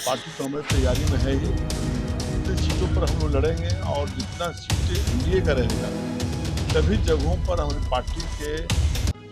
Party तो हमारी तैयारी में है ही। जितनी सीटों पर हम लोग लड़ेंगे और जितना सीटें एनडीए का रहेगा, सभी जगहों पर हमारी पार्टी के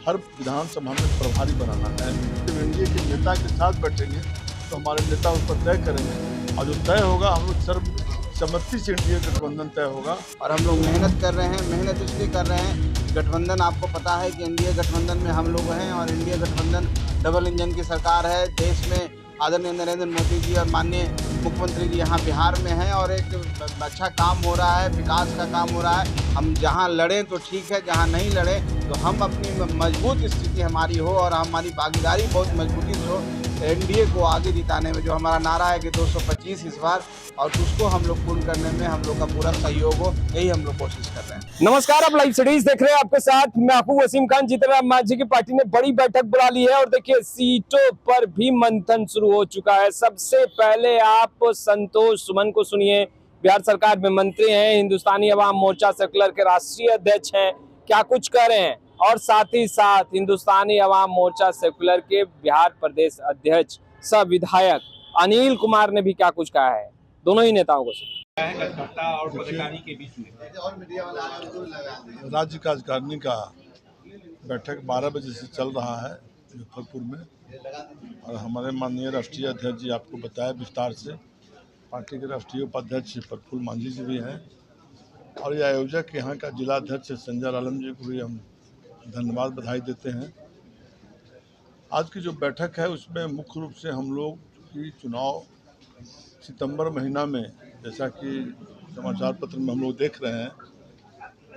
हर विधानसभा में प्रभारी बनाना है। जब एनडीए के नेता के साथ बैठेंगे तो हमारे नेता उस पर तय करेंगे और जो तय होगा हम लोग सर्वसम्मति से एनडीए गठबंधन तय होगा। और हम लोग मेहनत कर रहे हैं। मेहनत इसलिए कर रहे हैं, गठबंधन आपको पता है कि एनडीए गठबंधन में हम लोग हैं और एनडीए गठबंधन डबल इंजन की सरकार है। देश में आदरणीय नरेंद्र मोदी जी और माननीय मुख्यमंत्री जी यहाँ बिहार में हैं और एक अच्छा काम हो रहा है, विकास का काम हो रहा है। हम जहाँ लड़ें तो ठीक है, जहाँ नहीं लड़ें तो हम अपनी मजबूत स्थिति हमारी हो और हमारी भागीदारी बहुत मजबूती से हो एनडीए को आगे जिताने में। जो हमारा नारा है कि 225 इस बार, और उसको हम लोग पूर्ण करने में हम लोग का पूरा सहयोग हो, यही हम लोग कोशिश कर रहे हैं। नमस्कार, आप लाइव स्टडीज देख रहे हैं। आपके साथ मैं आपू वसीम खान। जीतनराम मांझी की पार्टी ने बड़ी बैठक बुला ली है और देखिए सीटों पर भी मंथन शुरू हो चुका है। सबसे पहले आप संतोष सुमन को सुनिए। बिहार सरकार में मंत्री हैं, हिंदुस्तानी अवाम मोर्चा सेकुलर के राष्ट्रीय अध्यक्ष हैं। क्या कुछ कह रहे हैं, और साथ ही साथ हिंदुस्तानी अवाम मोर्चा सेकुलर के बिहार प्रदेश अध्यक्ष सह विधायक अनिल कुमार ने भी क्या कुछ कहा है। दोनों ही नेताओं को और पत्रकारी के बीच में राज्य कार्यकारिणी का बैठक 12 बजे से चल रहा है मुजफ्फरपुर में, और हमारे माननीय राष्ट्रीय अध्यक्ष जी आपको बताया विस्तार से। पार्टी के राष्ट्रीय उपाध्यक्ष प्रफुल्ल मांझी जी भी हैं और ये आयोजक यहाँ का जिला अध्यक्ष संजय लालम जी को भी हम धन्यवाद बधाई देते हैं। आज की जो बैठक है उसमें मुख्य रूप से हम लोग की चुनाव सितंबर महीना में, जैसा कि समाचार पत्र में हम लोग देख रहे हैं,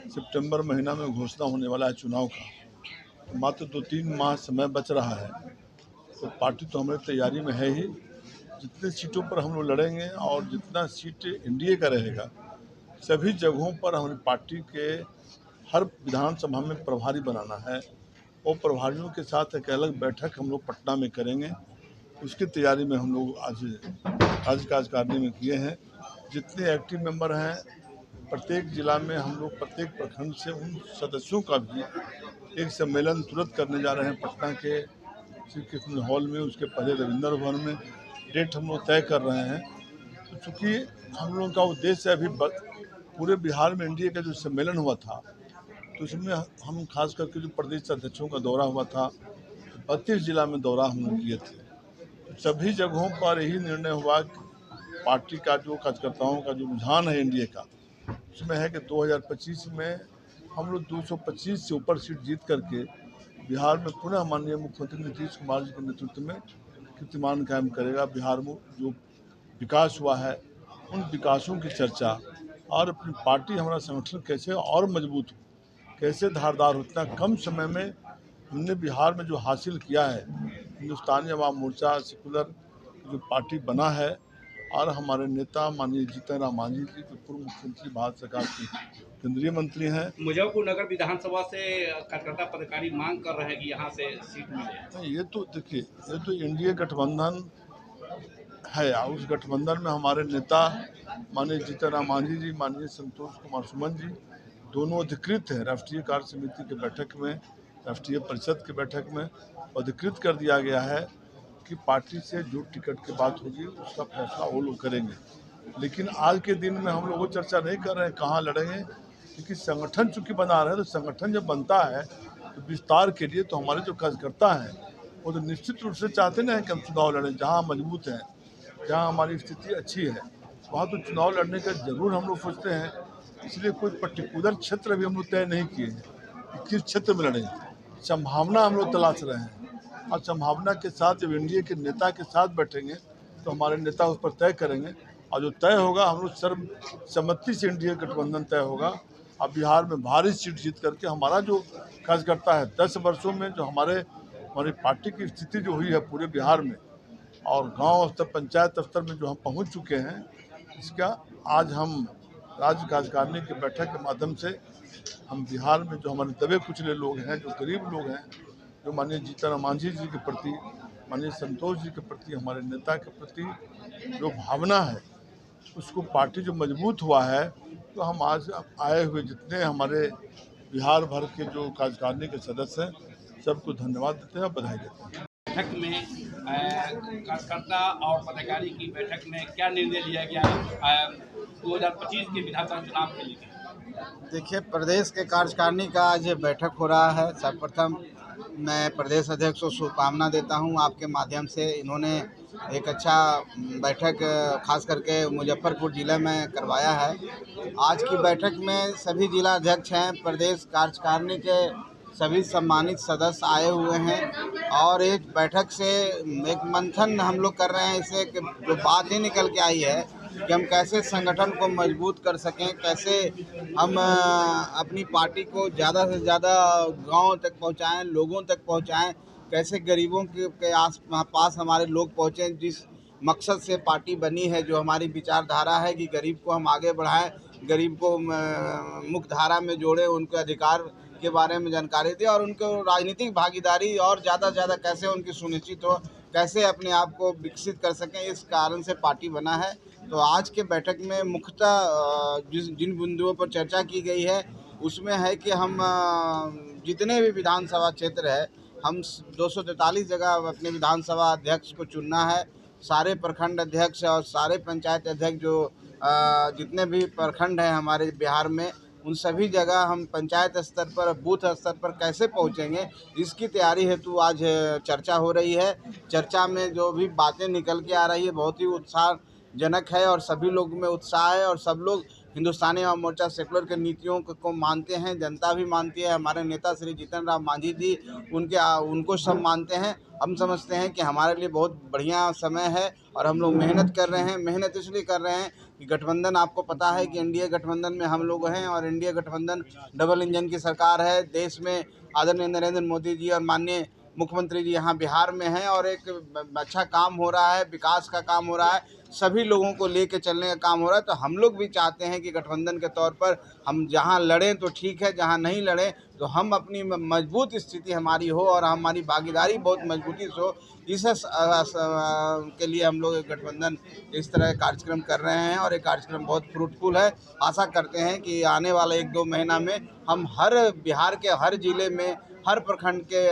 सितंबर महीना में घोषणा होने वाला है चुनाव का। मात्र 2-3 माह समय बच रहा है, तो पार्टी तो हमारी तैयारी में है ही। जितनी सीटों पर हम लोग लड़ेंगे और जितना सीट एनडीए का रहेगा, सभी जगहों पर हमारी पार्टी के हर विधानसभा में प्रभारी बनाना है। वो प्रभारियों के साथ एक अलग बैठक हम लोग पटना में करेंगे। उसकी तैयारी में हम लोग आज राज्य कार्यकारिणी में किए हैं। जितने एक्टिव मेंबर हैं, प्रत्येक जिला में हम लोग प्रत्येक प्रखंड से उन सदस्यों का भी एक सम्मेलन तुरंत करने जा रहे हैं पटना के श्री कृष्ण हॉल में। उसके पहले रविंद्र भवन में डेट हम लोग तय कर रहे हैं। तो चूँकि हम लोगों का उद्देश्य अभी पूरे बिहार में एनडीए का जो सम्मेलन हुआ था, तो उसमें हम खास करके जो प्रदेश अध्यक्षों का दौरा हुआ था, 32 जिला में दौरा हम लोग किए थे। सभी जगहों पर यही निर्णय हुआ कि पार्टी का जो कार्यकर्ताओं का जो रुझान है एनडीए का, उसमें है कि 2025 में हम लोग 225 से ऊपर सीट जीत करके बिहार में पुनः माननीय मुख्यमंत्री नीतीश कुमार जी के नेतृत्व में कीर्तिमान कायम करेगा। बिहार में जो विकास हुआ है उन विकासों की चर्चा, और अपनी पार्टी हमारा संगठन कैसे और मजबूत हो, कैसे धारदार हो। इतना कम समय में हमने बिहार में जो हासिल किया है, हिंदुस्तानी अवाम मोर्चा सेकुलर जो पार्टी बना है, और हमारे नेता माननीय जीतनराम मांझी जी जो पूर्व मुख्यमंत्री भारत सरकार के केंद्रीय मंत्री हैं। मुजफ्फरपुर नगर विधानसभा से कार्यकर्ता पदाधिकारी मांग कर रहे हैं कि यहाँ से सीट मिले। ये तो देखिए, ये तो एनडीए गठबंधन है और उस गठबंधन में हमारे नेता माननीय जीतनराम मांझी जी, माननीय संतोष कुमार सुमन जी दोनों अधिकृत हैं। राष्ट्रीय कार्य समिति की बैठक में, राष्ट्रीय परिषद की बैठक में अधिकृत कर दिया गया है कि पार्टी से जो टिकट की बात होगी उसका फैसला वो लोग करेंगे। लेकिन आज के दिन में हम लोग वो चर्चा नहीं कर रहे हैं कहाँ लड़ेंगे, क्योंकि संगठन चूँकि बना रहे हैं, तो संगठन जब बनता है तो विस्तार के लिए तो हमारे जो कार्यकर्ता हैं वो तो निश्चित रूप से चाहते ना कि हम चुनाव लड़ें। जहाँ मजबूत हैं, जहाँ हमारी स्थिति अच्छी है, वहाँ तो चुनाव लड़ने का जरूर हम लोग सोचते हैं। इसलिए कोई पर्टिकुलर क्षेत्र भी हम लोग तय नहीं किए हैं कि किस क्षेत्र में लड़ेंगे। संभावना हम लोग तलाश रहे हैं, और संभावना के साथ जब एनडीए के नेता के साथ बैठेंगे तो हमारे नेता उस पर तय करेंगे, और जो तय होगा हम लोग सर्वसम्मति से एनडीए गठबंधन तय होगा। अब बिहार में भारी सीट जीत करके हमारा जो कार्यकर्ता है, 10 वर्षों में जो हमारी पार्टी की स्थिति जो हुई है पूरे बिहार में, और गांव स्तर पंचायत स्तर में जो हम पहुंच चुके हैं, इसका आज हम राज्य कार्यकारिणी की बैठक के माध्यम से हम बिहार में जो हमारे दबे कुचले लोग हैं, जो गरीब लोग हैं, जो माननीय जीतनराम मांझी जी के प्रति, माननीय संतोष जी के प्रति, हमारे नेता के प्रति जो भावना है, उसको पार्टी जो मजबूत हुआ है, तो हम आज आए हुए जितने हमारे बिहार भर के जो कार्यकारिणी के सदस्य हैं सबको धन्यवाद देते हैं, बधाई देते हैं। बैठक में कार्यकर्ता और पदाधिकारी की बैठक में क्या निर्णय लिया गया 2025 के विधानसभा चुनाव के लिए? देखिए, प्रदेश के कार्यकारिणी का आज बैठक हो रहा है। सर्वप्रथम मैं प्रदेश अध्यक्ष को शुभकामना देता हूं आपके माध्यम से। इन्होंने एक अच्छा बैठक खास करके मुजफ्फरपुर ज़िले में करवाया है। आज की बैठक में सभी जिला अध्यक्ष हैं, प्रदेश कार्यकारिणी के सभी सम्मानित सदस्य आए हुए हैं और एक बैठक से एक मंथन हम लोग कर रहे हैं। इससे जो बात ही निकल के आई है कि हम कैसे संगठन को मजबूत कर सकें, कैसे हम अपनी पार्टी को ज़्यादा से ज़्यादा गांव तक पहुंचाएं, लोगों तक पहुंचाएं, कैसे गरीबों के पास हमारे लोग पहुंचें। जिस मकसद से पार्टी बनी है, जो हमारी विचारधारा है कि गरीब को हम आगे बढ़ाएं, गरीब को मुख्य धारा में जोड़ें, उनके अधिकार के बारे में जानकारी दें और उनको राजनीतिक भागीदारी और ज़्यादा से ज़्यादा कैसे उनकी सुनिश्चित हो, कैसे अपने आप को विकसित कर सकें, इस कारण से पार्टी बना है। तो आज के बैठक में मुख्यतः जिन बिंदुओं पर चर्चा की गई है उसमें है कि हम जितने भी विधानसभा क्षेत्र है, हम 243 जगह अपने विधानसभा अध्यक्ष को चुनना है। सारे प्रखंड अध्यक्ष और सारे पंचायत अध्यक्ष जो जितने भी प्रखंड हैं हमारे बिहार में, उन सभी जगह हम पंचायत स्तर पर, बूथ स्तर पर कैसे पहुंचेंगे, इसकी तैयारी हेतु आज चर्चा हो रही है। चर्चा में जो भी बातें निकल के आ रही है बहुत ही उत्साहजनक है और सभी लोग में उत्साह है और सब लोग हिंदुस्तानी आवाम मोर्चा सेकुलर के नीतियों को मानते हैं, जनता भी मानती है। हमारे नेता श्री जीतन राम मांझी जी उनको सब मानते हैं। हम समझते हैं कि हमारे लिए बहुत बढ़िया समय है और हम लोग मेहनत कर रहे हैं। मेहनत इसलिए कर रहे हैं कि गठबंधन, आपको पता है कि एनडीए गठबंधन में हम लोग हैं और एनडीए गठबंधन डबल इंजन की सरकार है। देश में आदरणीय नरेंद्र मोदी जी और माननीय मुख्यमंत्री जी यहाँ बिहार में हैं और एक अच्छा काम हो रहा है, विकास का काम हो रहा है, सभी लोगों को लेके चलने का काम हो रहा है। तो हम लोग भी चाहते हैं कि गठबंधन के तौर पर हम जहाँ लड़ें तो ठीक है, जहाँ नहीं लड़ें तो हम अपनी मजबूत स्थिति हमारी हो और हमारी भागीदारी बहुत मजबूती से हो। इस के लिए हम लोग गठबंधन इस तरह का कार्यक्रम कर रहे हैं और ये कार्यक्रम बहुत फ्रूटफुल है। आशा करते हैं कि आने वाले 1-2 महीना में हम हर बिहार के हर ज़िले में, हर प्रखंड के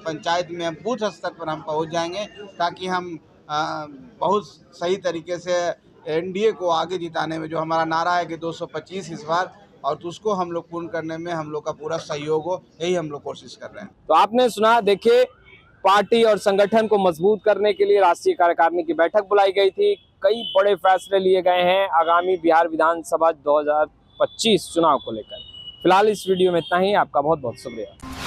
पंचायत में, बूथ स्तर पर हम पहुंच जाएंगे ताकि हम बहुत सही तरीके से एनडीए को आगे जिताने में, जो हमारा नारा है कि 225 इस बार, और तो उसको हम लोग पूर्ण करने में हम लोग का पूरा सहयोग हो, यही हम लोग कोशिश कर रहे हैं। तो आपने सुना, देखिए पार्टी और संगठन को मजबूत करने के लिए राष्ट्रीय कार्यकारिणी की बैठक बुलाई गई थी। कई बड़े फैसले लिए गए हैं आगामी बिहार विधानसभा 2025 चुनाव को लेकर। फिलहाल इस वीडियो में इतना ही। आपका बहुत बहुत शुक्रिया।